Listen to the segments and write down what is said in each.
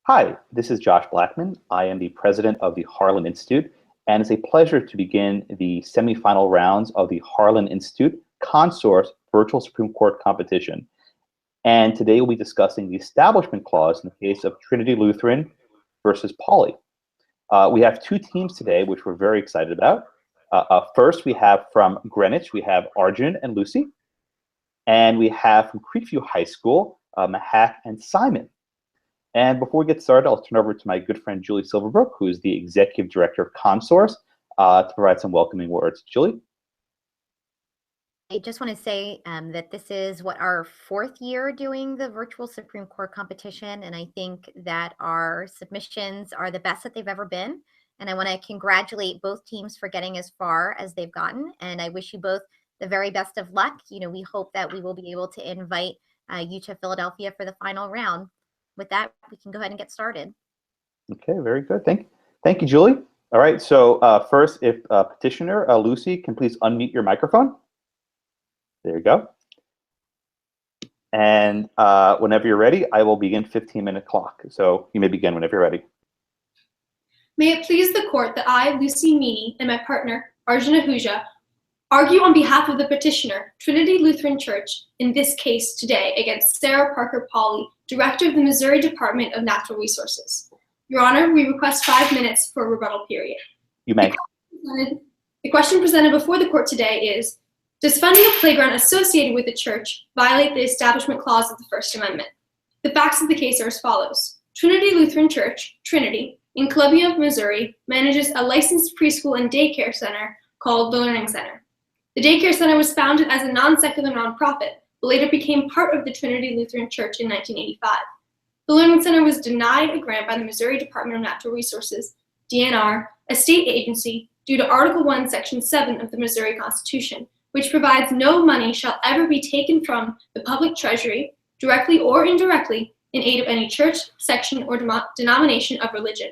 Hi, this is Josh Blackman. I am the president of the Harlan Institute, and it's a pleasure to begin the semifinal rounds of the Harlan Institute-ConSource Virtual Supreme Court competition. And today we'll be discussing the Establishment Clause in the case of Trinity Lutheran versus Pauley. We have two teams today, which we're very excited about. First, we have from Greenwich, we have Arjun and Lucy. And we have from Creekview High School, Mahak and Simon. And before we get started, I'll turn over to my good friend, Julie Silverbrook, who is the Executive Director of ConSource, to provide some welcoming words. Julie? I just want to say that this is our fourth year doing the virtual Supreme Court competition, and I think that our submissions are the best that they've ever been. And I want to congratulate both teams for getting as far as they've gotten, and I wish you both the very best of luck. We hope that we will be able to invite you to Philadelphia for the final round. With that, we can go ahead and get started. Okay, very good. Thank you, Julie. All right, so first, if petitioner Lucy can please unmute your microphone. There you go. And whenever you're ready, I will begin 15-minute clock. So you may begin whenever you're ready. May it please the court that I, Lucy Meany, and my partner, Arjun Ahuja, argue on behalf of the petitioner, Trinity Lutheran Church, in this case today against Sarah Parker Pauley, Director of the Missouri Department of Natural Resources. Your Honor, we request 5 minutes for a rebuttal period. You may. The question presented before the court today is, does funding a playground associated with a church violate the Establishment Clause of the First Amendment? The facts of the case are as follows. Trinity Lutheran Church, Trinity, in Columbia, Missouri, manages a licensed preschool and daycare center called the Learning Center. The daycare center was founded as a non-secular nonprofit, but later became part of the Trinity Lutheran Church in 1985. The Learning Center was denied a grant by the Missouri Department of Natural Resources, DNR, a state agency, due to Article 1, Section 7 of the Missouri Constitution, which provides no money shall ever be taken from the public treasury, directly or indirectly, in aid of any church, section, or denomination of religion.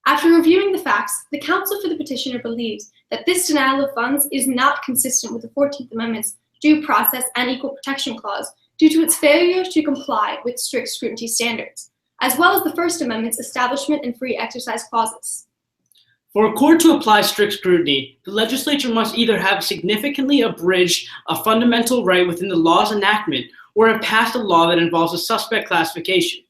After reviewing the facts, the counsel for the petitioner believes that this denial of funds is not consistent with the 14th Amendment's Due Process and Equal Protection Clause due to its failure to comply with strict scrutiny standards, as well as the First Amendment's Establishment and Free Exercise Clauses. For a court to apply strict scrutiny, the legislature must either have significantly abridged a fundamental right within the law's enactment or have passed a law that involves a suspect classification.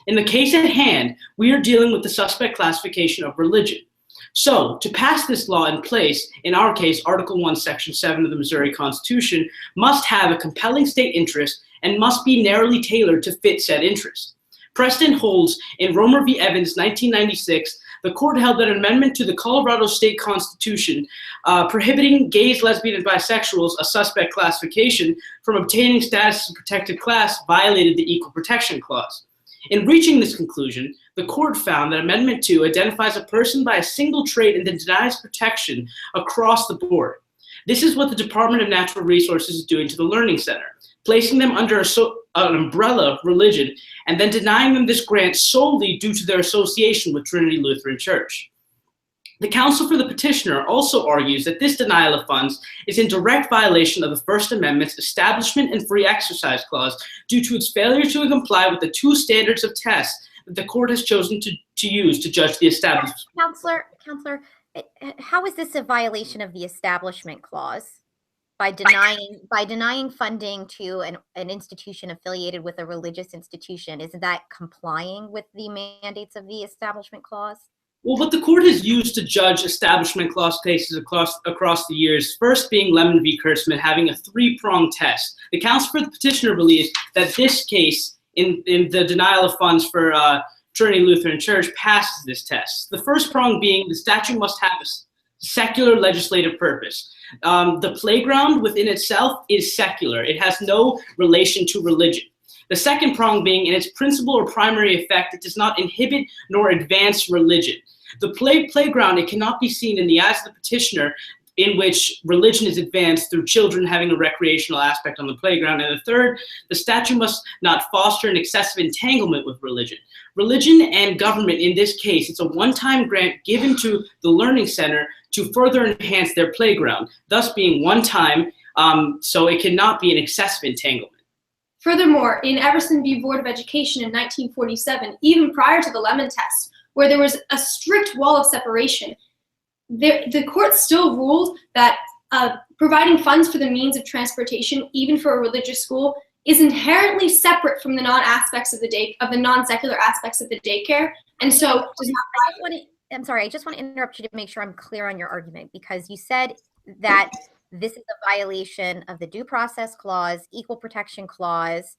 In the case at hand, we are dealing with the suspect classification of religion. So, to pass this law in place, in our case, Article 1, Section 7 of the Missouri Constitution must have a compelling state interest and must be narrowly tailored to fit said interest. Precedent holds in Romer v. Evans, 1996, the court held that an amendment to the Colorado State Constitution prohibiting gays, lesbians, and bisexuals, a suspect classification, from obtaining status as a protected class violated the Equal Protection Clause. In reaching this conclusion, the court found that Amendment 2 identifies a person by a single trait and then denies protection across the board. This is what the Department of Natural Resources is doing to the Learning Center, placing them under an umbrella of religion and then denying them this grant solely due to their association with Trinity Lutheran Church. The counsel for the petitioner also argues that this denial of funds is in direct violation of the First Amendment's Establishment and Free Exercise Clause due to its failure to comply with the two standards of tests that the court has chosen to use to judge the establishment. Counselor, how is this a violation of the Establishment Clause by denying funding to an institution affiliated with a religious institution? Isn't that complying with the mandates of the Establishment Clause? Well, what the court has used to judge Establishment Clause cases across the years, first being Lemon v. Kurtzman, having a three-pronged test. The counsel for the petitioner believes that this case, in the denial of funds for Trinity Lutheran Church, passes this test. The first prong being the statute must have a secular legislative purpose. The playground within itself is secular. It has no relation to religion. The second prong being, in its principal or primary effect, it does not inhibit nor advance religion. The playground, it cannot be seen in the eyes of the petitioner in which religion is advanced through children having a recreational aspect on the playground. And the third, the statute must not foster an excessive entanglement with religion. Religion and government, in this case, it's a one-time grant given to the Learning Center to further enhance their playground, thus being one time, so it cannot be an excessive entanglement. Furthermore, in Everson v. Board of Education in 1947, even prior to the Lemon Test, where there was a strict wall of separation, the court still ruled that providing funds for the means of transportation, even for a religious school, is inherently separate from the non-secular aspects of the daycare, and so does not. I'm sorry, I just want to interrupt you to make sure I'm clear on your argument, because you said that this is a violation of the Due Process Clause, Equal Protection Clause,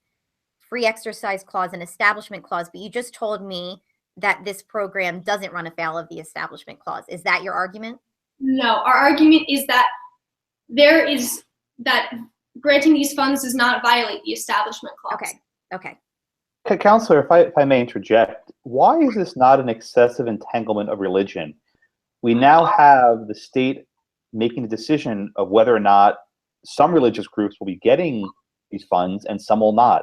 Free Exercise Clause, and Establishment Clause, but you just told me that this program doesn't run afoul of the Establishment Clause. Is that your argument? No, our argument is that granting these funds does not violate the Establishment Clause. Okay. Counselor, if I may interject, why is this not an excessive entanglement of religion? We now have the state making the decision of whether or not some religious groups will be getting these funds and some will not.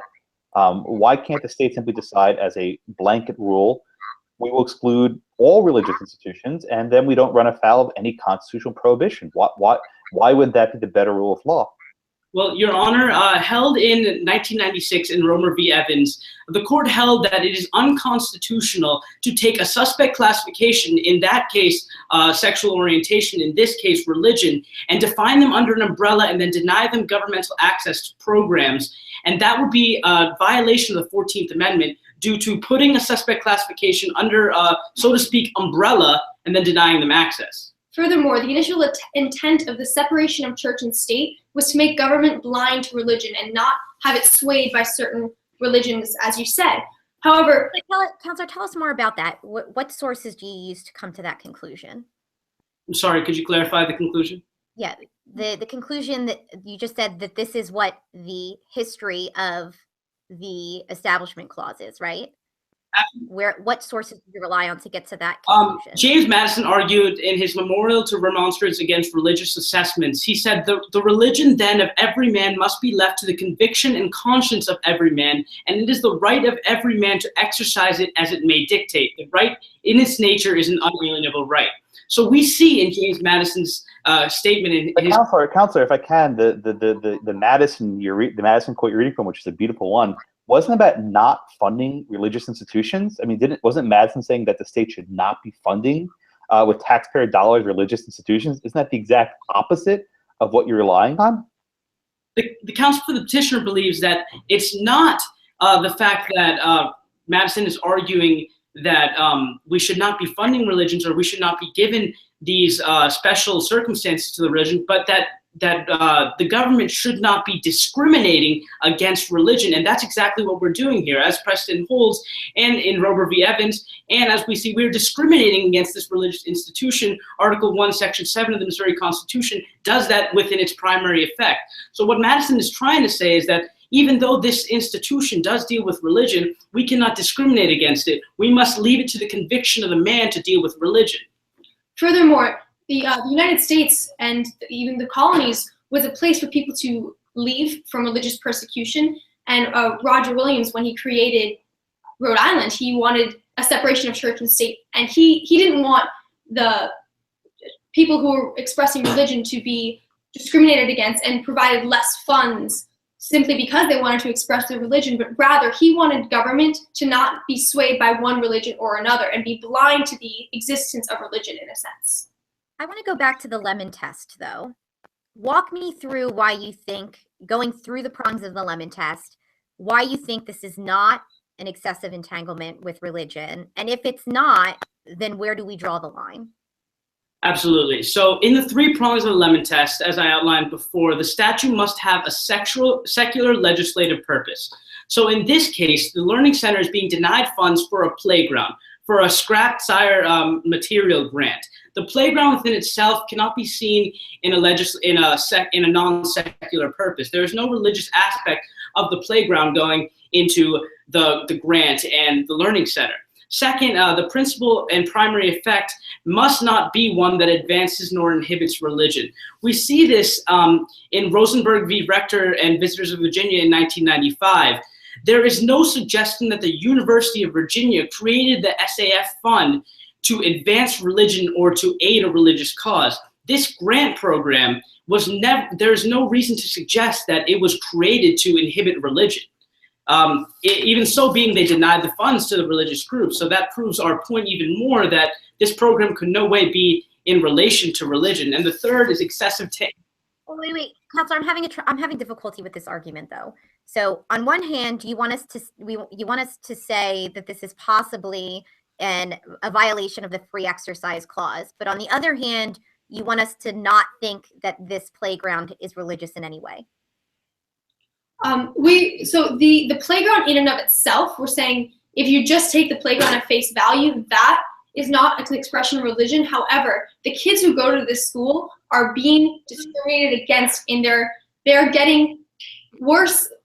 Why can't the state simply decide as a blanket rule, we will exclude all religious institutions, and then we don't run afoul of any constitutional prohibition? Why would that be the better rule of law? Well, Your Honor, held in 1996 in Romer v. Evans, the court held that it is unconstitutional to take a suspect classification, in that case, sexual orientation, in this case, religion, and define them under an umbrella and then deny them governmental access to programs. And that would be a violation of the 14th Amendment due to putting a suspect classification under, so to speak, umbrella and then denying them access. Furthermore, the initial intent of the separation of church and state was to make government blind to religion and not have it swayed by certain religions, as you said. However, Counselor, tell us more about that. What sources do you use to come to that conclusion? I'm sorry, could you clarify the conclusion? Yeah, the conclusion that you just said, that this is what the history of the Establishment Clause is, right? What sources do you rely on to get to that conclusion? James Madison argued in his memorial to remonstrance against religious assessments. He said, the religion then of every man must be left to the conviction and conscience of every man, and it is the right of every man to exercise it as it may dictate. The right in its nature is an unalienable right. So we see in James Madison's statement in his— Counselor, if I can, the Madison quote you're reading from, which is a beautiful one, wasn't about not funding religious institutions. I mean, wasn't Madison saying that the state should not be funding with taxpayer dollars religious institutions? Isn't that the exact opposite of what you're relying on? The counsel for the petitioner believes that it's not the fact that Madison is arguing that we should not be funding religions or we should not be given these special circumstances to the religion, but that the government should not be discriminating against religion. And that's exactly what we're doing here, as Preston holds and in Romer v. Evans. And as we see, we're discriminating against this religious institution. Article 1, Section 7 of the Missouri Constitution does that within its primary effect. So what Madison is trying to say is that even though this institution does deal with religion, we cannot discriminate against it. We must leave it to the conviction of the man to deal with religion. Furthermore, the United States and even the colonies was a place for people to leave from religious persecution. And Roger Williams, when he created Rhode Island, he wanted a separation of church and state. And he didn't want the people who were expressing religion to be discriminated against and provided less funds simply because they wanted to express their religion, but rather he wanted government to not be swayed by one religion or another and be blind to the existence of religion in a sense. I want to go back to the Lemon Test, though. Walk me through why you think, going through the prongs of the Lemon Test, why you think this is not an excessive entanglement with religion. And if it's not, then where do we draw the line? Absolutely. So in the 3 prongs of the Lemon Test, as I outlined before, the statute must have a secular legislative purpose. So in this case, the Learning Center is being denied funds for a playground, for a scrap tire material grant. The playground within itself cannot be seen in a non-secular purpose. There is no religious aspect of the playground going into the grant and the Learning Center. Second, the principal and primary effect must not be one that advances nor inhibits religion. We see this in Rosenberg v. Rector and Visitors of Virginia in 1995. There is no suggestion that the University of Virginia created the SAF fund to advance religion or to aid a religious cause. This grant program was never, there's no reason to suggest that it was created to inhibit religion. Even so being, they denied the funds to the religious groups. So that proves our point even more, that this program could no way be in relation to religion. And the third is excessive Wait, Counselor, I'm having difficulty with this argument though. So on one hand, you want us to say that this is possibly a violation of the free exercise clause, but on the other hand, you want us to not think that this playground is religious in any way. So the playground in and of itself, we're saying if you just take the playground at face value, that is not an expression of religion. However, the kids who go to this school are being discriminated against they're getting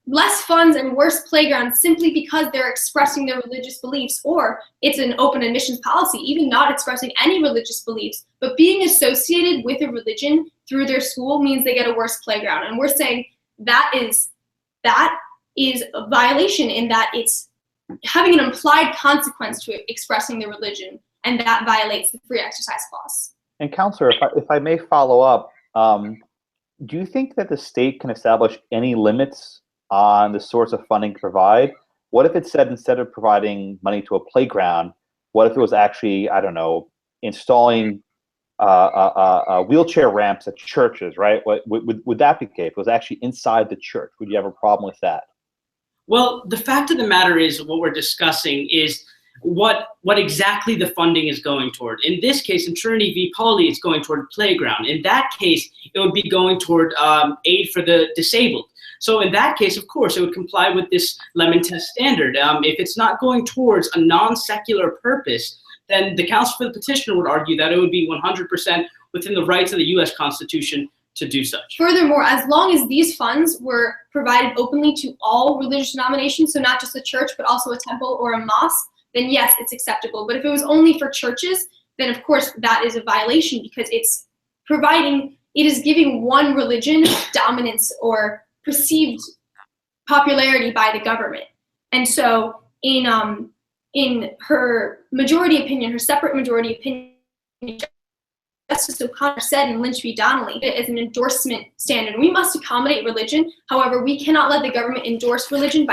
less funds and worse playgrounds simply because they're expressing their religious beliefs, or it's an open admissions policy, even not expressing any religious beliefs, but being associated with a religion through their school means they get a worse playground. And we're saying that is a violation in that it's having an implied consequence to expressing their religion, and that violates the free exercise clause. And Counselor, if I may follow up, do you think that the state can establish any limits on the source of funding to provide? What if it said instead of providing money to a playground, what if it was actually, I don't know, installing wheelchair ramps at churches, right? Would that be okay? If it was actually inside the church, would you have a problem with that? Well, the fact of the matter is, what we're discussing is what exactly the funding is going toward. In this case, in Trinity v. Pauley, it's going toward playground. In that case, it would be going toward aid for the disabled. So in that case, of course, it would comply with this Lemon Test standard. If it's not going towards a non-secular purpose, then the counsel for the petitioner would argue that it would be 100% within the rights of the U.S. Constitution to do such. Furthermore, as long as these funds were provided openly to all religious denominations, so not just a church, but also a temple or a mosque, then yes, it's acceptable. But if it was only for churches, then of course that is a violation, because it is giving one religion dominance or perceived popularity by the government. And so in her majority opinion, her separate majority opinion, Justice O'Connor said in Lynch v. Donnelly, it is an endorsement standard. We must accommodate religion. However, we cannot let the government endorse religion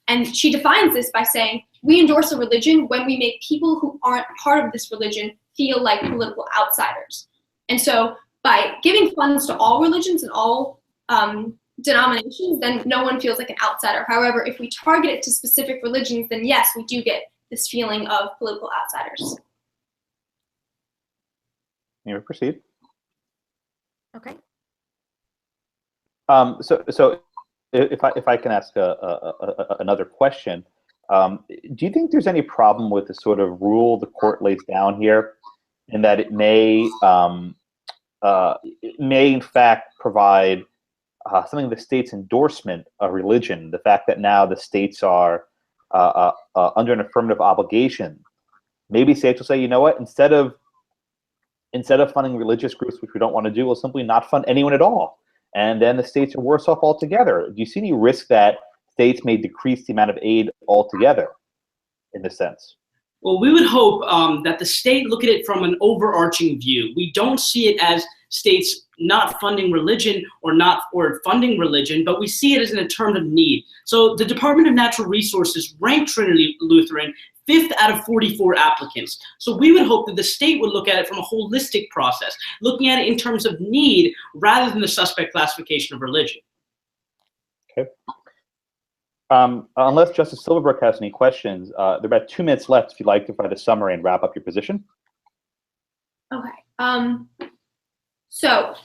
and she defines this by saying, we endorse a religion when we make people who aren't part of this religion feel like political outsiders. And so by giving funds to all religions and all denominations, then no one feels like an outsider. However, if we target it to specific religions, then yes, we do get this feeling of political outsiders. You proceed. Okay. So if I can ask another question, do you think there's any problem with the sort of rule the court lays down here, in that it may in fact provide something of the state's endorsement of religion, the fact that now the states are under an affirmative obligation? Maybe states will say, you know what, instead of funding religious groups, which we don't want to do, we'll simply not fund anyone at all. And then the states are worse off altogether. Do you see any risk that states may decrease the amount of aid altogether in this sense? Well, we would hope that the state look at it from an overarching view. We don't see it as states not funding religion or funding religion, but we see it as in terms of need. So the Department of Natural Resources ranked Trinity Lutheran 5th out of 44 applicants. So we would hope that the state would look at it from a holistic process, looking at it in terms of need rather than the suspect classification of religion. Okay. Unless Justice Silverbrook has any questions, there are about 2 minutes left if you'd like to provide a summary and wrap up your position. Okay. So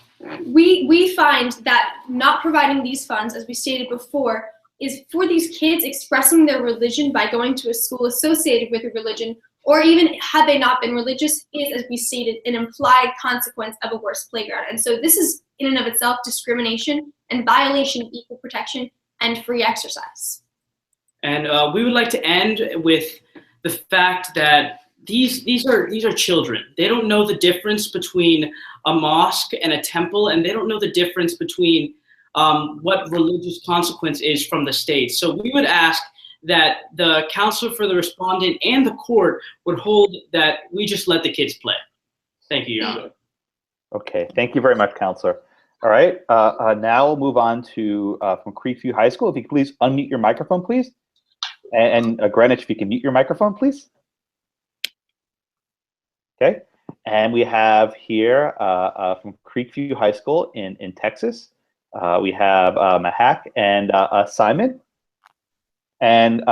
we find that not providing these funds, as we stated before, is for these kids expressing their religion by going to a school associated with a religion, or even had they not been religious, is, as we stated, an implied consequence of a worse playground. And so this is in and of itself discrimination and violation of equal protection and free exercise. And we would like to end with the fact that these are children. They don't know the difference between a mosque and a temple, and they don't know the difference between what religious consequence is from the state. So we would ask that the counselor for the respondent and the court would hold that we just let the kids play. Thank you, Your Honor. Okay, thank you very much, Counselor. All right, now we'll move on to from Creekview High School. If you could please unmute your microphone, please, And Greenwich, if you can mute your microphone, please. Okay. And we have here from Creekview High School in Texas, we have Mahak and Simon. And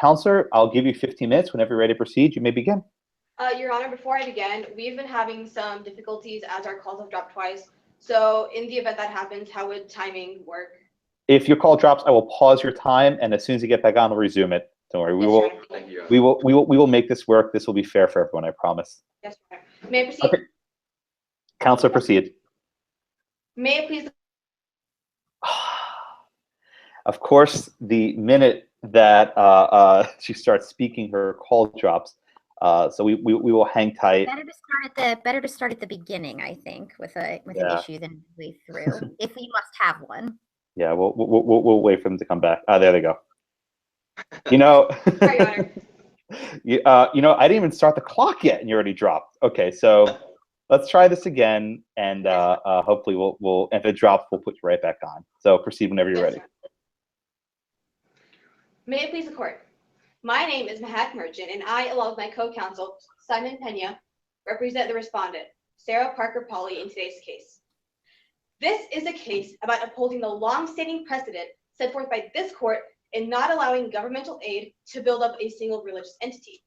Counselor, I'll give you 15 minutes. Whenever you're ready to proceed, you may begin. Your Honor, before I begin, we've been having some difficulties as our calls have dropped twice. So in the event that happens, how would timing work? If your call drops, I will pause your time, and as soon as you get back on, we'll resume it. Don't worry. We will make this work. This will be fair for everyone, I promise. Yes, Your Honor. May I proceed? Okay. Counselor, proceed. May I please? Of course, the minute that she starts speaking, her call drops. So we will hang tight. Better to start at the beginning, I think, with an issue than way through, if we must have one. Yeah, we'll wait for them to come back. There they go. You know, Sorry, Your Honor. you know, I didn't even start the clock yet, and you already dropped. Okay, so let's try this again, and hopefully we'll if it drops, we'll put you right back on. So proceed whenever you're ready. May it please the court. My name is Mahak Merchant, and I, along with my co-counsel, Simon Pena, represent the respondent, Sarah Parker Pauley, in today's case. This is a case about upholding the long-standing precedent set forth by this court in not allowing governmental aid to build up a single religious entity.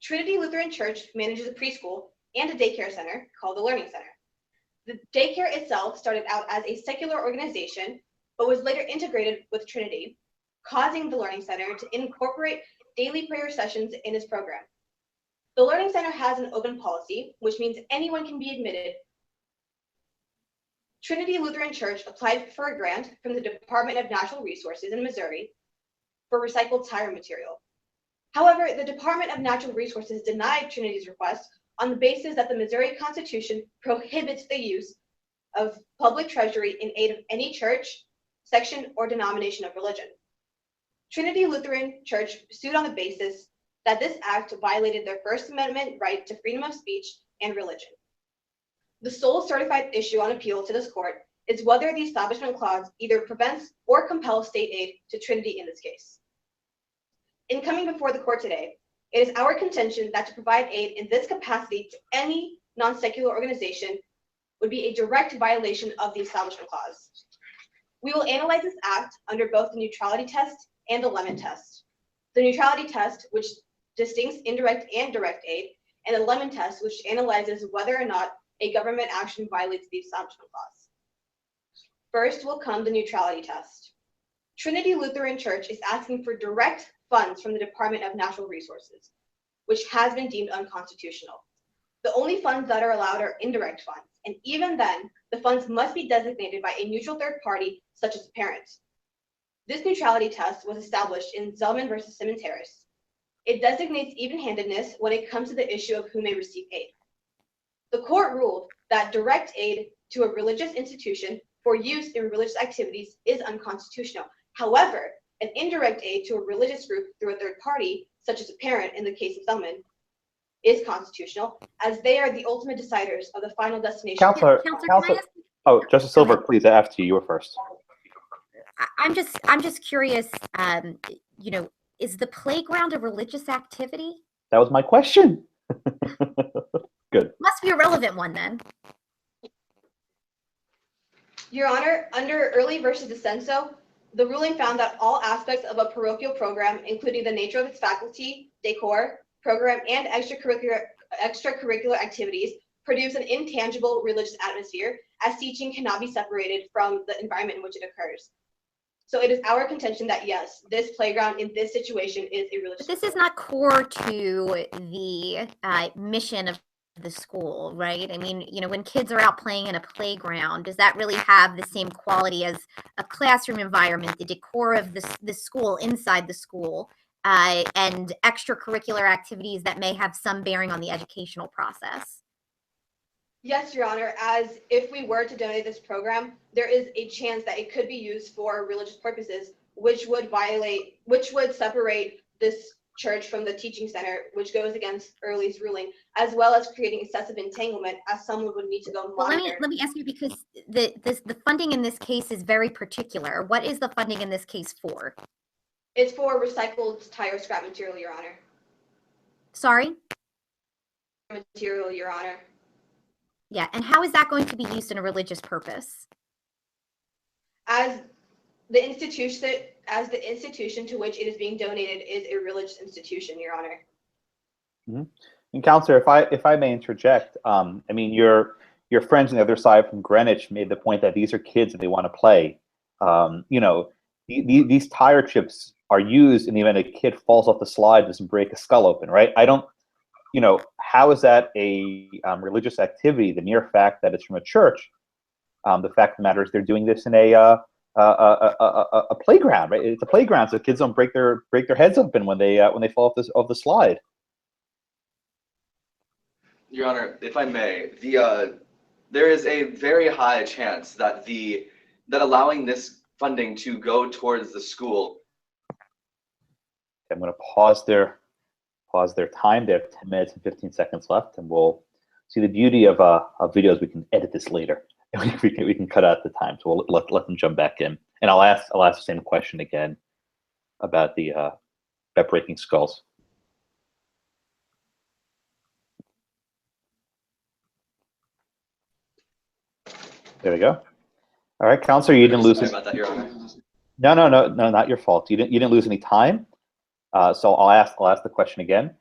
Trinity Lutheran Church manages a preschool and a daycare center called the Learning Center. The daycare itself started out as a secular organization, but was later integrated with Trinity, causing the Learning Center to incorporate daily prayer sessions in its program. The Learning Center has an open policy, which means anyone can be admitted. Trinity Lutheran Church applied for a grant from the Department of Natural Resources in Missouri for recycled tire material. However, the Department of Natural Resources denied Trinity's request on the basis that the Missouri Constitution prohibits the use of public treasury in aid of any church, section, or denomination of religion. Trinity Lutheran Church sued on the basis that this act violated their First Amendment right to freedom of speech and religion. The sole certified issue on appeal to this court is whether the Establishment Clause either prevents or compels state aid to Trinity in this case. In coming before the court today, it is our contention that to provide aid in this capacity to any non-secular organization would be a direct violation of the Establishment Clause. We will analyze this act under both the neutrality test and the lemon test. The neutrality test, which distincts indirect and direct aid, and the lemon test, which analyzes whether or not a government action violates the Establishment Clause. First will come the neutrality test. Trinity Lutheran Church is asking for direct funds from the Department of Natural Resources, which has been deemed unconstitutional. The only funds that are allowed are indirect funds, and even then, the funds must be designated by a neutral third party, such as a parent. This neutrality test was established in Zellman versus Simmons-Harris. It designates even-handedness when it comes to the issue of who may receive aid. The court ruled that direct aid to a religious institution for use in religious activities is unconstitutional. However, an indirect aid to a religious group through a third party, such as a parent in the case of Zellman, is constitutional, as they are the ultimate deciders of the final destination. Counselor, oh, Justice Silver, please, after you, you were first. I'm just curious, you know, is the playground a religious activity? That was my question. Good. Must be a relevant one then. Your Honor, under Early versus DeCenso, the ruling found that all aspects of a parochial program, including the nature of its faculty, decor, program, and extracurricular activities, produce an intangible religious atmosphere, as teaching cannot be separated from the environment in which it occurs. So it is our contention that yes, this playground in this situation is a religious. But this is not core to the mission of the school, right? I mean, you know, when kids are out playing in a playground, does that really have the same quality as a classroom environment, the decor of the school, inside the school, and extracurricular activities that may have some bearing on the educational process? Yes, Your Honor, as if we were to donate this program, there is a chance that it could be used for religious purposes, which would separate this church from the teaching center, which goes against Early's ruling, as well as creating excessive entanglement, as someone would need to go monitor. Well, let me ask you, because the funding in this case is very particular. What is the funding in this case for? It's for recycled tire scrap material, Your Honor. Sorry? Material, Your Honor. Yeah, and how is that going to be used in a religious purpose? As the institution to which it is being donated is a religious institution, Your Honor. Mm-hmm. And Counselor, if I may interject, I mean, your friends on the other side from Greenwich made the point that these are kids and they want to play. You know, these tire chips are used in the event a kid falls off the slide, doesn't break a skull open, right? I don't, you know, how is that a religious activity? The mere fact that it's from a church, the fact of the matter is they're doing this in a playground, right? It's a playground, so kids don't break their heads open when they fall off the slide. Your Honor, if I may, there is a very high chance that that allowing this funding to go towards the school. I'm going to pause their time. They have 10 minutes and 15 seconds left, and we'll see the beauty of videos. We can edit this later. we can cut out the time, so we'll let them jump back in. And I'll ask the same question again about about breaking skulls. There we go. All right, Counselor, you didn't lose. Sorry about that, Your Honor. No, not your fault. You didn't lose any time. So I'll ask the question again.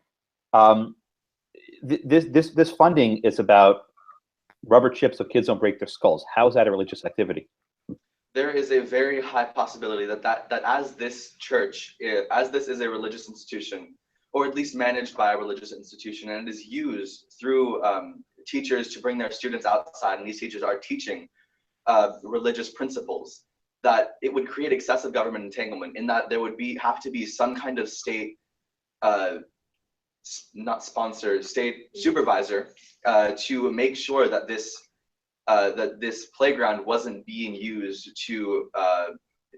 This funding is about rubber chips so kids don't break their skulls. How is that a religious activity? There is a very high possibility that as this church, as this is a religious institution, or at least managed by a religious institution, and it is used through teachers to bring their students outside, and these teachers are teaching religious principles, that it would create excessive government entanglement, in that there would have to be some kind of state, not sponsor, state supervisor to make sure that this playground wasn't being used to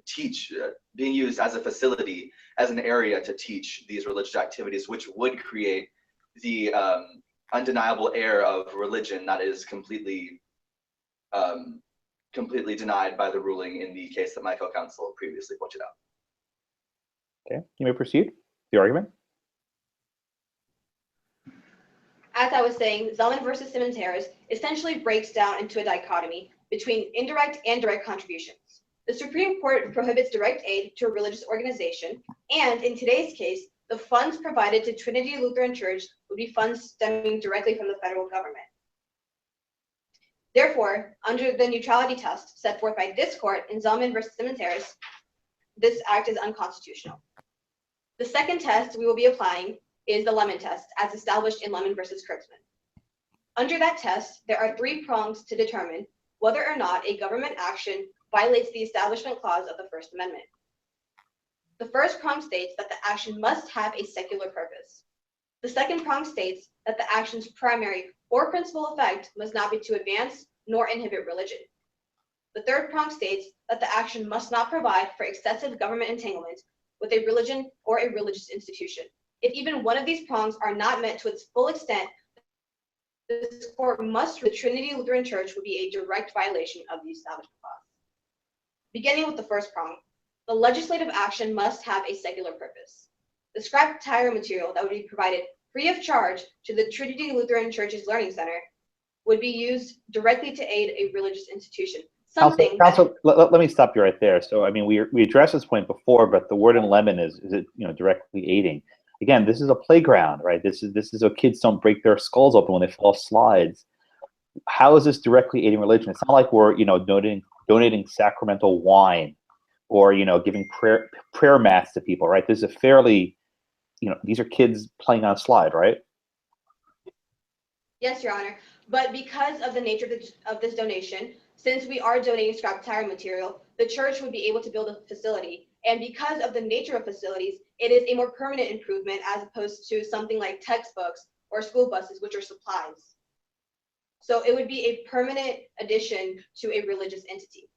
teach, being used as a facility, as an area to teach these religious activities, which would create the undeniable air of religion that is completely denied by the ruling in the case that my co-counsel previously pointed out. Okay, you may proceed the argument. As I was saying, Zellman versus Semifinals essentially breaks down into a dichotomy between indirect and direct contributions. The Supreme Court prohibits direct aid to a religious organization, and in today's case, the funds provided to Trinity Lutheran Church would be funds stemming directly from the federal government. Therefore, under the neutrality test set forth by this court in Zellman versus Semifinals, this act is unconstitutional. The second test we will be applying is the Lemon test, as established in Lemon versus Kurtzman. Under that test, there are 3 prongs to determine whether or not a government action violates the Establishment Clause of the First Amendment. The first prong states that the action must have a secular purpose. The second prong states that the action's primary or principal effect must not be to advance nor inhibit religion. The third prong states that the action must not provide for excessive government entanglement with a religion or a religious institution. If even one of these prongs are not met to its full extent, this court must rule the Trinity Lutheran Church would be a direct violation of the Establishment Clause. Beginning with the first prong, the legislative action must have a secular purpose. The scrap tire material that would be provided free of charge to the Trinity Lutheran Church's Learning Center would be used directly to aid a religious institution. Counsel, let me stop you right there. So, I mean, we addressed this point before, but the word in Lemon is it, you know, directly aiding. Again, this is a playground, right? This is so kids don't break their skulls open when they fall off slides. How is this directly aiding religion? It's not like we're, you know, donating sacramental wine, or, you know, giving prayer mats to people, right? This is a fairly, you know, these are kids playing on a slide, right? Yes, Your Honor. But because of the nature of this donation, since we are donating scrap tire material, the church would be able to build a facility. And because of the nature of facilities, it is a more permanent improvement as opposed to something like textbooks or school buses, which are supplies. So it would be a permanent addition to a religious entity.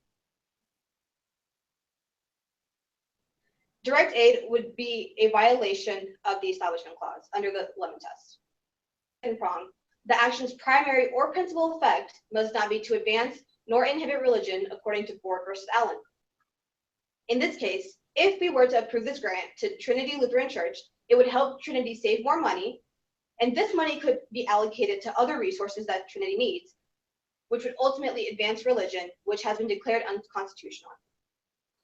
Direct aid would be a violation of the Establishment Clause under the Lemon test. Second prong, the action's primary or principal effect must not be to advance nor inhibit religion, according to Ford versus Allen. In this case, If we were to approve this grant to Trinity Lutheran Church, it would help Trinity save more money, and this money could be allocated to other resources that Trinity needs, which would ultimately advance religion, which has been declared unconstitutional.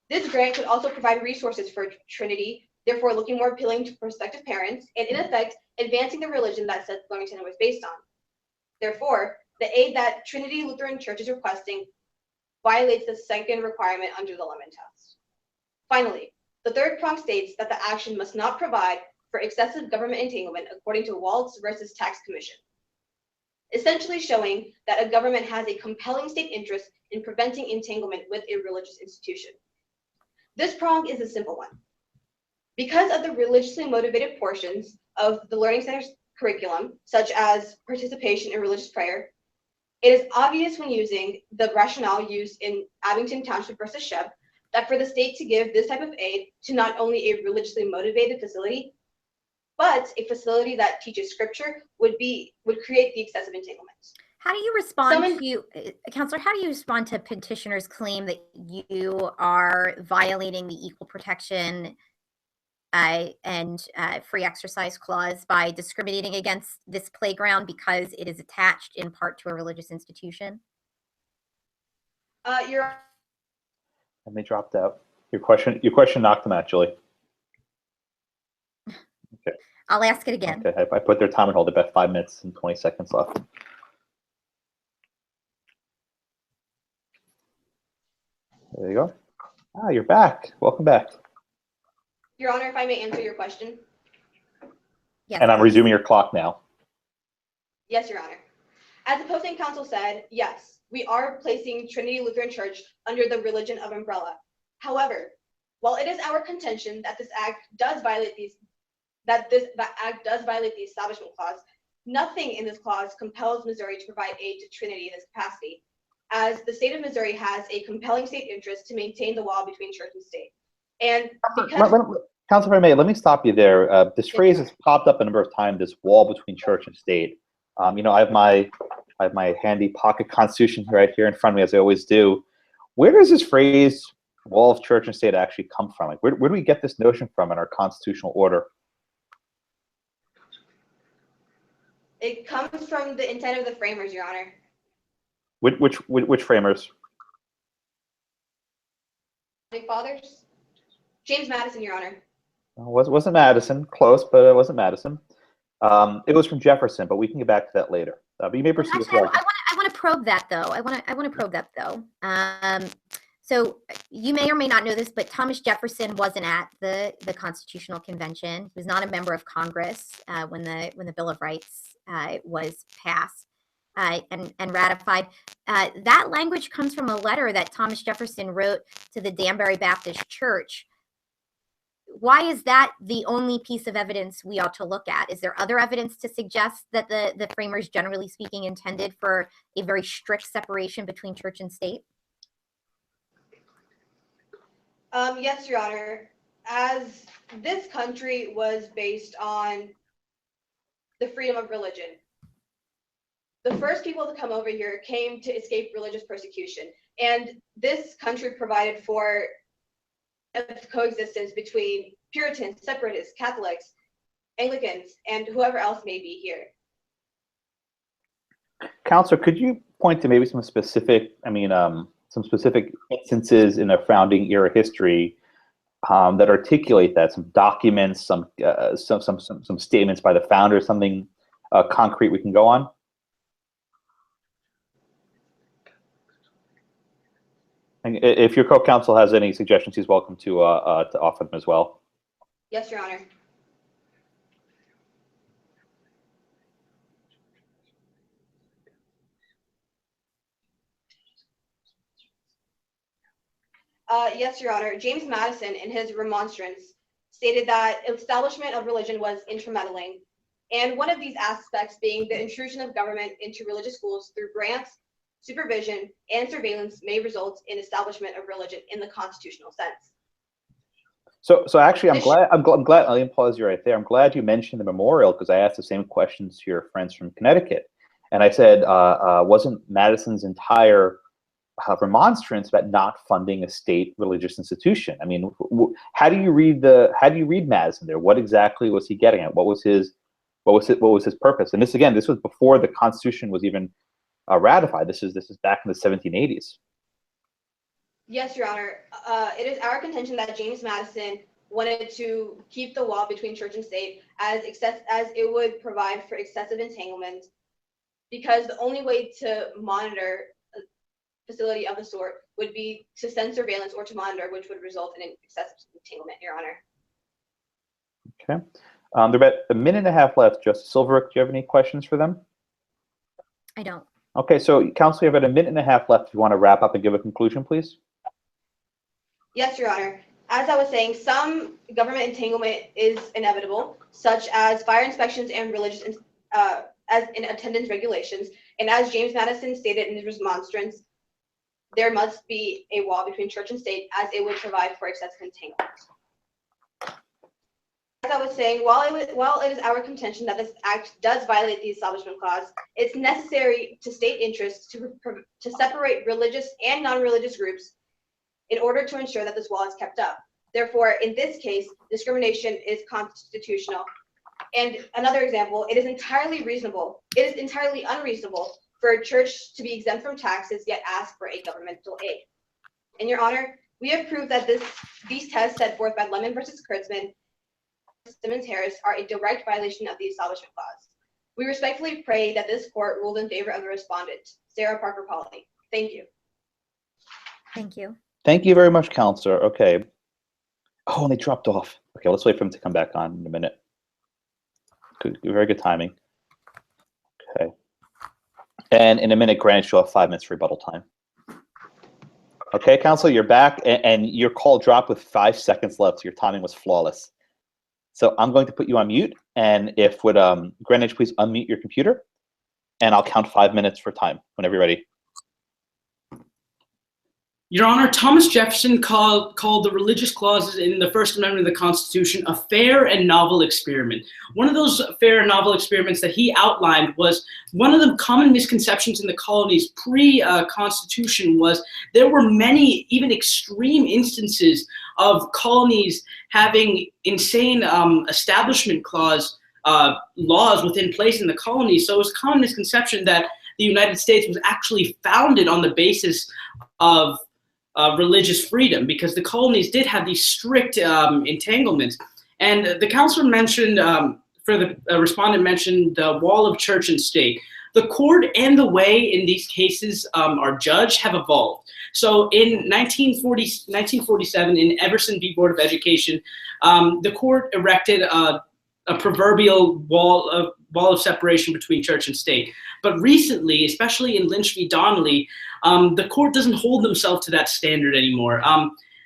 This grant could also provide resources for Trinity, therefore looking more appealing to prospective parents, and in effect, advancing the religion that Seth Leamington was based on. Therefore, the aid that Trinity Lutheran Church is requesting violates the second requirement under the Lemon Test. Finally, the third prong states that the action must not provide for excessive government entanglement according to Waltz versus Tax Commission, essentially showing that a government has a compelling state interest in preventing entanglement with a religious institution. This prong is a simple one. Because of the religiously motivated portions of the Learning Center's curriculum, such as participation in religious prayer, it is obvious when using the rationale used in Abington Township versus Shep that for the state to give this type of aid to not only a religiously motivated facility, but a facility that teaches scripture would create the excessive entanglements. How do you respond to, Counselor, how do you respond to petitioners' claim that you are violating the equal protection and free exercise clause by discriminating against this playground because it is attached in part to a religious institution? And they dropped out. Your question knocked them out, Julie. Okay. I'll ask it again. Okay, I put their time on hold. About 5 minutes and 20 seconds left. There you go. Ah, you're back. Welcome back. Your Honor, if I may answer your question. Yes. And I'm resuming your clock now. Yes, Your Honor. As opposing counsel said, yes, we are placing Trinity Lutheran Church under the religion of umbrella. However, while it is our contention that this act does violate the Establishment Clause, nothing in this clause compels Missouri to provide aid to Trinity in this capacity, as the state of Missouri has a compelling state interest to maintain the wall between church and state. And because Councilor May, let me stop you there. This phrase has popped up a number of times, this wall between church and state. You know, I have my handy pocket constitution right here in front of me, as I always do. Where does this phrase wall of church and state actually come from? Like, where do we get this notion from in our constitutional order? it comes from the intent of the framers, Your Honor. Which framers? Fathers? James Madison, Your Honor. Wasn't Madison. Close, but it wasn't Madison. It was from Jefferson, but we can get back to that later. But you may proceed. Actually, I want to probe that though. I want to probe that though. So you may or may not know this, but Thomas Jefferson wasn't at the Constitutional Convention. He was not a member of Congress when the Bill of Rights was passed and ratified. That language comes from a letter that Thomas Jefferson wrote to the Danbury Baptist Church. Why is that the only piece of evidence we ought to look at? Is there other evidence to suggest that the framers, generally speaking, intended for a very strict separation between church and state? Yes, Your Honor. As this country was based on the freedom of religion, the first people to come over here came to escape religious persecution. And this country provided for a coexistence between Puritans, Separatists, Catholics, Anglicans, and whoever else may be here. Counselor, could you point to maybe some specific, some specific instances in a founding era history that articulate that, some documents, some statements by the founders, something concrete we can go on? And if your co-counsel has any suggestions, he's welcome to offer them as well. Yes, Your Honor. Yes, Your Honor. James Madison, in his remonstrance, stated that establishment of religion was intermeddling, and one of these aspects being the intrusion of government into religious schools through grants, supervision, and surveillance may result in establishment of religion in the constitutional sense. So actually, I'm glad. Let me pause you right there. I'm glad you mentioned the memorial, because I asked the same questions to your friends from Connecticut, and I said, wasn't Madison's entire remonstrance about not funding a state religious institution. I mean, how do you read Madison there? What exactly was he getting at? What was his purpose? And this was before the Constitution was even ratified. This is back in the 1780s. Yes, Your Honor. It is our contention that James Madison wanted to keep the wall between church and state as it would provide for excessive entanglement, because the only way to monitor a facility of the sort would be to send surveillance or to monitor, which would result in an excessive entanglement, Your Honor. Okay. There are about a minute and a half left. Justice Silverwick, do you have any questions for them? I don't. Okay, so counsel, you have about a minute and a half left. If you want to wrap up and give a conclusion, please. Yes, Your Honor. As I was saying, some government entanglement is inevitable, such as fire inspections and religious as in attendance regulations. And as James Madison stated in his remonstrance, there must be a wall between church and state as it would provide for excessive entanglement. As I was saying, while it is our contention that this act does violate the Establishment Clause, it's necessary to state interests to separate religious and non-religious groups in order to ensure that this wall is kept up. Therefore, in this case, discrimination is constitutional. And another example, it is entirely unreasonable for a church to be exempt from taxes yet ask for a governmental aid. In Your Honor, we have proved that these tests set forth by Lemon versus Kurtzman, Simmons-Harris are a direct violation of the Establishment Clause. We respectfully pray that this court ruled in favor of the respondent, Sarah Parker Pauley. Thank you. Thank you. Thank you very much, counselor. Okay. Oh, and they dropped off. Okay, let's wait for them to come back on in a minute. Good, very good timing. Okay. And in a minute, Greenwich, you'll have 5 minutes for rebuttal time. Okay, counsel, you're back, and your call dropped with 5 seconds left, so your timing was flawless. So I'm going to put you on mute, and if would Greenwich please unmute your computer, and I'll count 5 minutes for time whenever you're ready. Your Honor, Thomas Jefferson called the religious clauses in the First Amendment of the Constitution a fair and novel experiment. One of those fair and novel experiments that he outlined was one of the common misconceptions in the colonies pre-Constitution was there were many, even extreme instances of colonies having insane Establishment Clause laws within place in the colonies. So it was a common misconception that the United States was actually founded on the basis of religious freedom, because the colonies did have these strict entanglements. And the counselor mentioned, respondent mentioned the wall of church and state. The court and the way in these cases are judged have evolved. So in 1947, in Everson v. Board of Education, the court erected a proverbial wall of separation between church and state. But recently, especially in Lynch v. Donnelly, the court doesn't hold themselves to that standard anymore.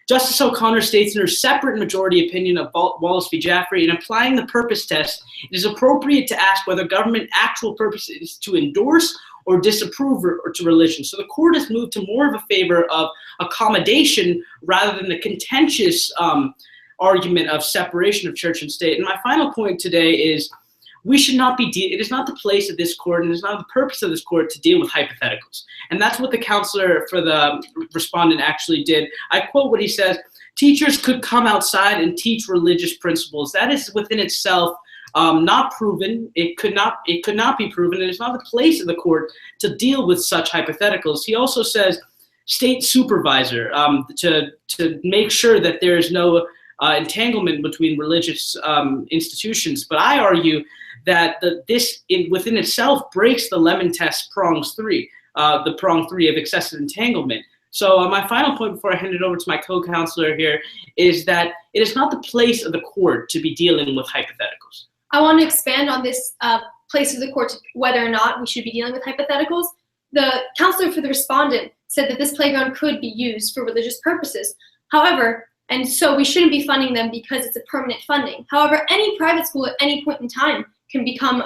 Justice O'Connor states in her separate majority opinion of Wallace v. Jaffrey, in applying the purpose test, it is appropriate to ask whether government actual purpose is to endorse or disapprove or to religion. So the court has moved to more of a favor of accommodation rather than the contentious argument of separation of church and state. And my final point today is we should not be, it is not the place of this court and it is not the purpose of this court to deal with hypotheticals. And that's what the counselor for the respondent actually did. I quote what he says: teachers could come outside and teach religious principles. That is within itself not proven. It could not be proven. It is not the place of the court to deal with such hypotheticals. He also says state supervisor to make sure that there is no entanglement between religious institutions. But I argue that this within itself breaks the Lemon test prongs 3, the prong 3 of excessive entanglement. So my final point before I hand it over to my co-counselor here is that it is not the place of the court to be dealing with hypotheticals. I want to expand on this place of the court, whether or not we should be dealing with hypotheticals. The counselor for the respondent said that this playground could be used for religious purposes. However, and so we shouldn't be funding them because it's a permanent funding. However, any private school at any point in time can become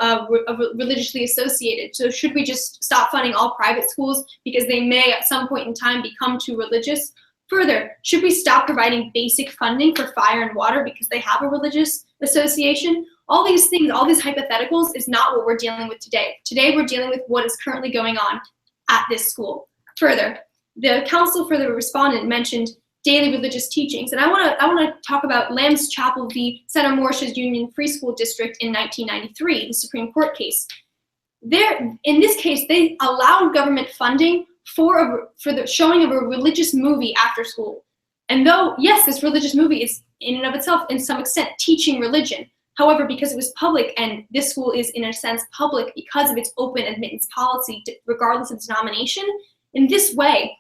religiously associated. So should we just stop funding all private schools because they may at some point in time become too religious? Further, should we stop providing basic funding for fire and water because they have a religious association? All these things, all these hypotheticals is not what we're dealing with today. Today we're dealing with what is currently going on at this school. Further, The counsel for the respondent mentioned daily religious teachings, and I want to talk about Lamb's Chapel v. Center Morsha's Union Free School District in 1993, the Supreme Court case. In this case, they allowed government funding for the showing of a religious movie after school. And though, yes, this religious movie is in and of itself, in some extent, teaching religion, however, because it was public, and this school is, in a sense, public because of its open admittance policy, regardless of denomination, in this way,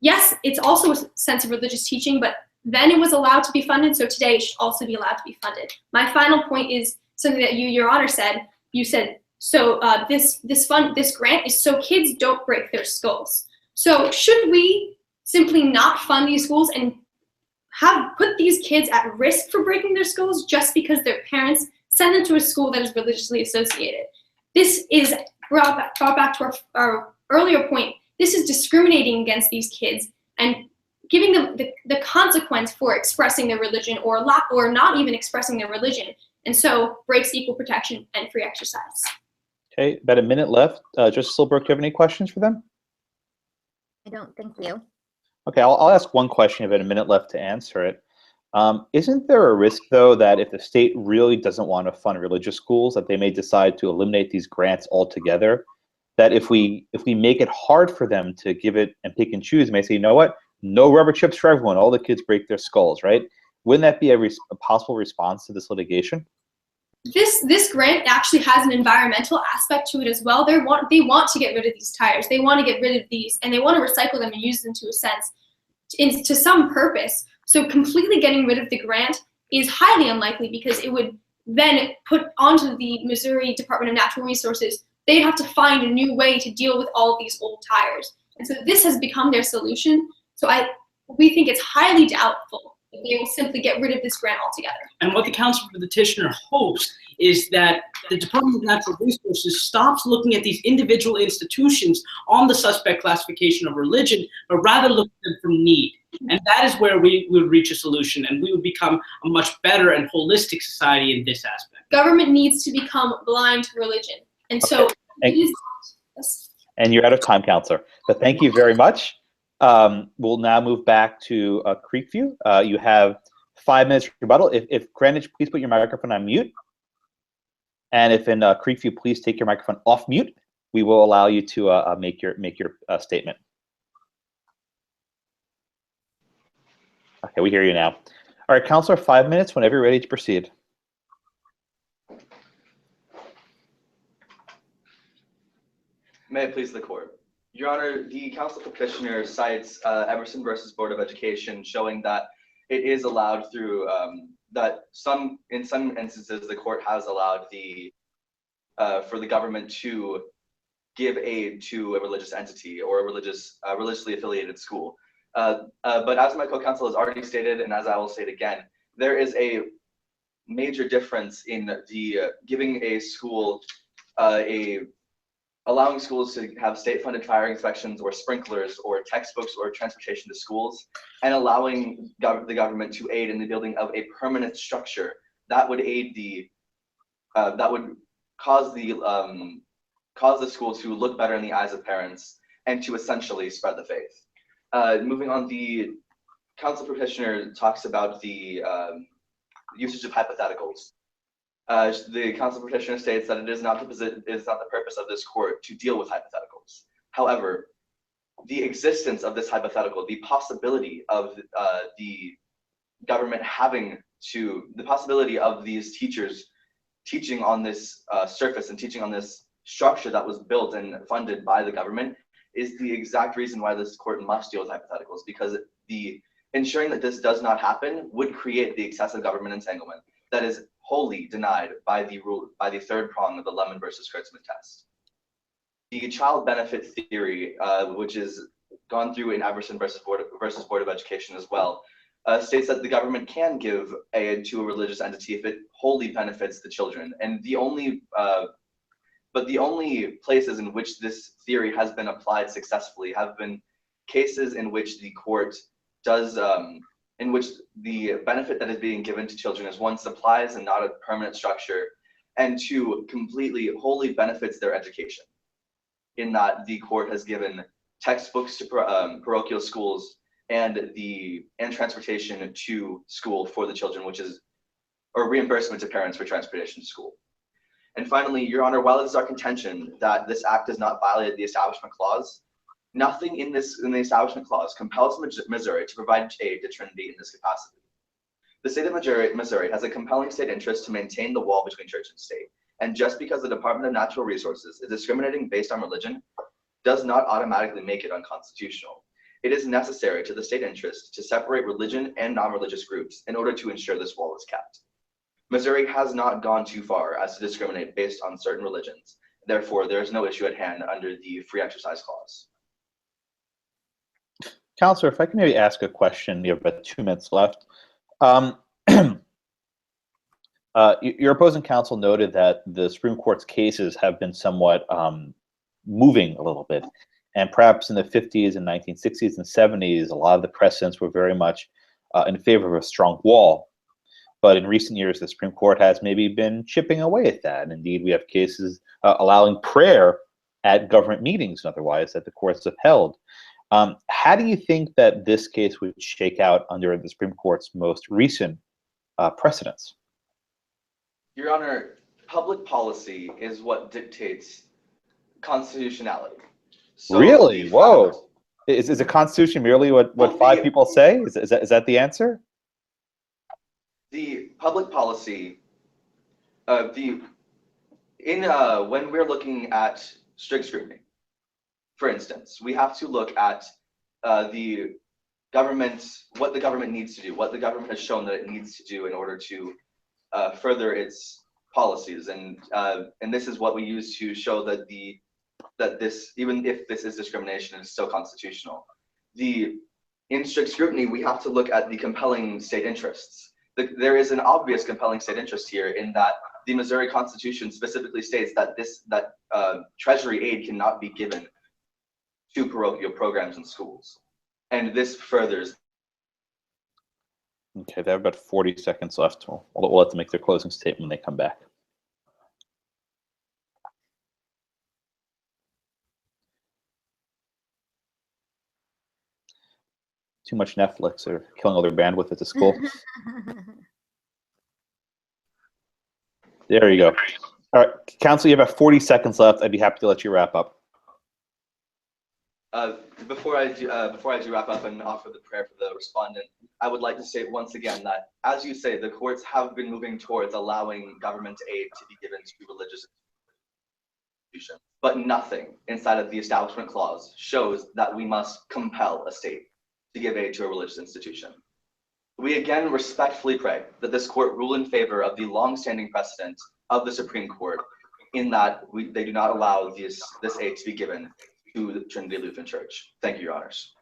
yes, it's also a sense of religious teaching, but then it was allowed to be funded, so today it should also be allowed to be funded. My final point is something that you, Your Honor, said. You said, so this grant is so kids don't break their skulls. So should we simply not fund these schools and put these kids at risk for breaking their skulls just because their parents send them to a school that is religiously associated? This is brought back to our earlier point. This is discriminating against these kids and giving them the consequence for expressing their religion or not even expressing their religion, and so breaks equal protection and free exercise. Okay, about a minute left. Justice Silbrook, do you have any questions for them? I don't, thank you. Okay, I'll ask one question. You have a minute left to answer it. Isn't there a risk, though, that if the state really doesn't want to fund religious schools, that they may decide to eliminate these grants altogether? That if we make it hard for them to give it and pick and choose, they may say, you know what, no rubber chips for everyone. All the kids break their skulls, right? Wouldn't that be a possible response to this litigation? This grant actually has an environmental aspect to it as well. They want to get rid of these tires. They want to get rid of these, and they want to recycle them and use them to a sense, to some purpose. So completely getting rid of the grant is highly unlikely, because it would then put onto the Missouri Department of Natural Resources, they'd have to find a new way to deal with all of these old tires. And so this has become their solution. So we think it's highly doubtful that they will simply get rid of this grant altogether. And what the counsel for the petitioner hopes is that the Department of Natural Resources stops looking at these individual institutions on the suspect classification of religion, but rather look at them from need. And that is where we would reach a solution, and we would become a much better and holistic society in this aspect. Government needs to become blind to religion. And so and you're out of time, Counselor. But thank you very much. We'll now move back to Creekview. You have 5 minutes rebuttal. If Greenwich, please put your microphone on mute. And if in Creekview, please take your microphone off mute. We will allow you to make your statement. Okay, we hear you now. All right, Counselor, 5 minutes whenever you're ready to proceed. May it please the court. Your Honor, the counsel petitioner cites Everson versus Board of Education, showing that it is allowed through in some instances the court has allowed for the government to give aid to a religious entity or a religiously affiliated school. But as my co-counsel has already stated, and as I will state again, there is a major difference in the giving a school allowing schools to have state-funded fire inspections or sprinklers or textbooks or transportation to schools, and allowing the government to aid in the building of a permanent structure that would aid that would cause the school to look better in the eyes of parents and to essentially spread the faith. Moving on, the counsel petitioner talks about the usage of hypotheticals. The counsel petitioner states that it is not the purpose of this court to deal with hypotheticals. However, the existence of this hypothetical, the possibility of the government the possibility of these teachers teaching on this surface and teaching on this structure that was built and funded by the government is the exact reason why this court must deal with hypotheticals, because ensuring that this does not happen would create the excessive government entanglement that is wholly denied by the third prong of the Lemon versus Kurtzman test. The child benefit theory, which is gone through in Everson versus Board of Education as well, states that the government can give aid to a religious entity if it wholly benefits the children. And the only places in which this theory has been applied successfully have been cases in which the court does in which the benefit that is being given to children is, one, supplies and not a permanent structure, and two, wholly benefits their education, in that the court has given textbooks to parochial schools, and transportation to school for the children, or reimbursement to parents for transportation to school. And finally, Your Honor, while it is our contention that this act does not violate the Establishment Clause, nothing in the Establishment Clause compels Missouri to provide aid to Trinity in this capacity. The state of Missouri has a compelling state interest to maintain the wall between church and state. And just because the Department of Natural Resources is discriminating based on religion does not automatically make it unconstitutional. It is necessary to the state interest to separate religion and non-religious groups in order to ensure this wall is kept. Missouri has not gone too far as to discriminate based on certain religions. Therefore, there is no issue at hand under the Free Exercise Clause. Counselor, if I can maybe ask a question, we have about 2 minutes left. Your opposing counsel noted that the Supreme Court's cases have been somewhat moving a little bit. And perhaps in the 50s and 1960s and 70s, a lot of the precedents were very much in favor of a strong wall. But in recent years, the Supreme Court has maybe been chipping away at that. And indeed, we have cases allowing prayer at government meetings and otherwise that the courts have held. How do you think that this case would shake out under the Supreme Court's most recent precedents? Your Honor, public policy is what dictates constitutionality. So really? Whoa. Is the Constitution merely what 5 people say? Is that the answer? The public policy, when we're looking at strict scrutiny, for instance, we have to look at what the government needs to do, what the government has shown that it needs to do in order to further its policies, and this is what we use to show that this, even if this is discrimination, is still constitutional. In strict scrutiny, we have to look at the compelling state interests. There is an obvious compelling state interest here in that the Missouri Constitution specifically states that Treasury aid cannot be given to parochial programs in schools, and this furthers. Okay, they have about 40 seconds left. We'll let them make their closing statement when they come back. Too much Netflix or killing all their bandwidth at the school. There you go. All right, Counsel, you have about 40 seconds left. I'd be happy to let you wrap up. Before I do wrap up and offer the prayer for the respondent, I would like to say once again that, as you say, the courts have been moving towards allowing government aid to be given to religious institutions, but nothing inside of the Establishment Clause shows that we must compel a state to give aid to a religious institution. We again respectfully pray that this court rule in favor of the long-standing precedent of the Supreme Court in that they do not allow this aid to be given to the Trinity Lutheran Church. Thank you, Your Honors.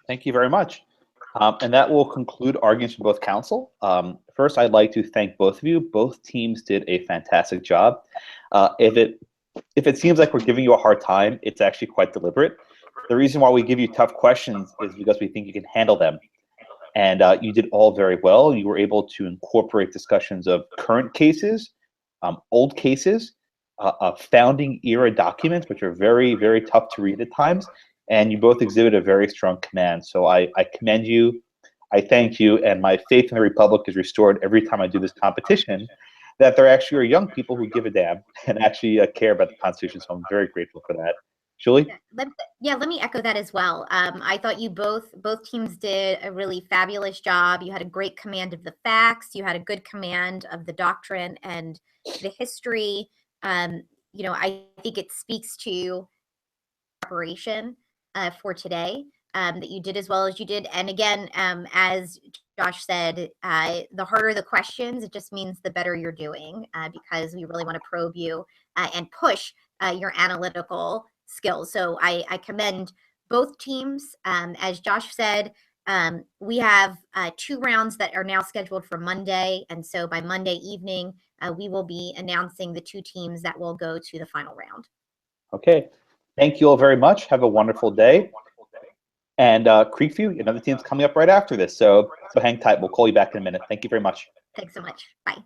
Thank you very much. And that will conclude arguments from both counsel. First, I'd like to thank both of you. Both teams did a fantastic job. If it seems like we're giving you a hard time, it's actually quite deliberate. The reason why we give you tough questions is because we think you can handle them. And you did all very well. You were able to incorporate discussions of current cases, old cases, founding era documents, which are very, very tough to read at times. And you both exhibit a very strong command. So I commend you. I thank you. And my faith in the Republic is restored every time I do this competition, that there actually are young people who give a damn and actually care about the Constitution. So I'm very grateful for that. Julie? Yeah, let me echo that as well. I thought you both teams did a really fabulous job. You had a great command of the facts. You had a good command of the doctrine and the history. You know, I think it speaks to preparation for today, that you did as well as you did. And again, as Josh said, the harder the questions, it just means the better you're doing, because we really want to probe you and push your analytical skills. So I commend both teams. As Josh said, we have 2 rounds that are now scheduled for Monday. And so by Monday evening, we will be announcing the 2 teams that will go to the final round. Okay. Thank you all very much. Have a wonderful day. And Creekview, another team's coming up right after this. So hang tight. We'll call you back in a minute. Thank you very much. Thanks so much. Bye.